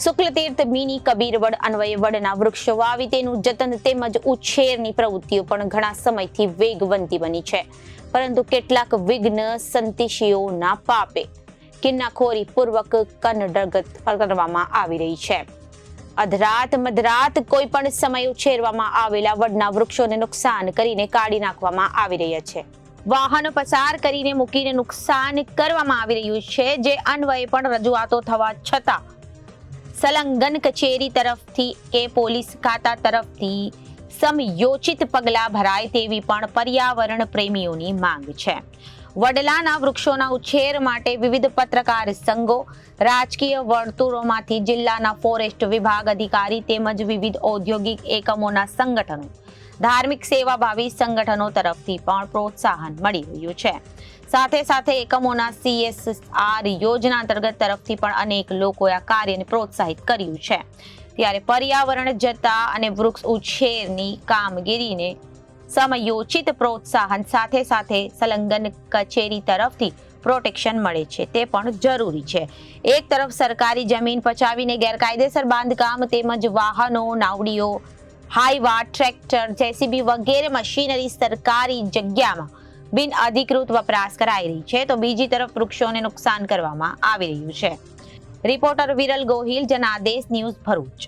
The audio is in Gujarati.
શુક્લતીર્થ મિની કબીરવડ અન્વયે વડના વૃક્ષો વાવી તેનું જતન તેમજ ઉછેરની પ્રવૃત્તિઓ પણ ઘણા સમયથી વેગવંતી બની છે, પરંતુ કેટલાક વિઘ્ન સંતિશીઓના પાપે કિન્નાખોરી પૂર્વક કનડગત કરવામાં આવી રહી છે. અધરાત મધરાત કોઈ પણ સમય ઉછેરવામાં આવેલા વડના વૃક્ષોને નુકસાન કરીને કાઢી નાખવામાં આવી રહ્યા છે. વાહનો પસાર કરીને મૂકીને નુકસાન કરવામાં આવી રહ્યું છે, જે અન્વયે પણ રજૂઆતો થવા છતાં સંલગ્ન કચેરી તરફથી કે પોલીસ ખાતા તરફથી સમયોચિત પગલાં ભરાય તેવી પણ પર્યાવરણ પ્રેમીઓની માંગ છે. વડલાના વૃક્ષોના ઉછેર માટે વિવિધ પત્રકાર સંઘો, રાજકીય વર્તુળોમાંથી જિલ્લાના ફોરેસ્ટ વિભાગ અધિકારી તેમજ વિવિધ ઔદ્યોગિક એકમોના સંગઠનો, ધાર્મિક સેવાભાવી સંગઠનો તરફથી પણ પ્રોત્સાહન મળી રહ્યું છે. સાથે સાથે એકમોના CSR યોજના અંતર્ગત તરફથી પણ અનેક લોકોએ આ કાર્યને પ્રોત્સાહિત કર્યું છે. ત્યારે પર્યાવરણ જતા અને વૃક્ષ ઉછેરની કામગીરીને સમયોચિત પ્રોત્સાહન સાથે સાથે સંલગ્ન કચેરી તરફથી પ્રોટેક્શન મળે છે તે પણ જરૂરી છે. એક તરફ સરકારી જમીન પચાવીને ગેરકાયદેસર બાંધકામ તેમજ વાહનો, નાવડીઓ, હાઈવા, ટ્રેક્ટર, JCB વગેરે મશીનરી સરકારી જગ્યામાં બિન અધિકૃત વપરાશ કરાઈ રહી છે, તો બીજી તરફ વૃક્ષોને નુકસાન કરવામાં આવી રહ્યું છે. Reporter Viral Gohil, Janadesh news, Bharuch.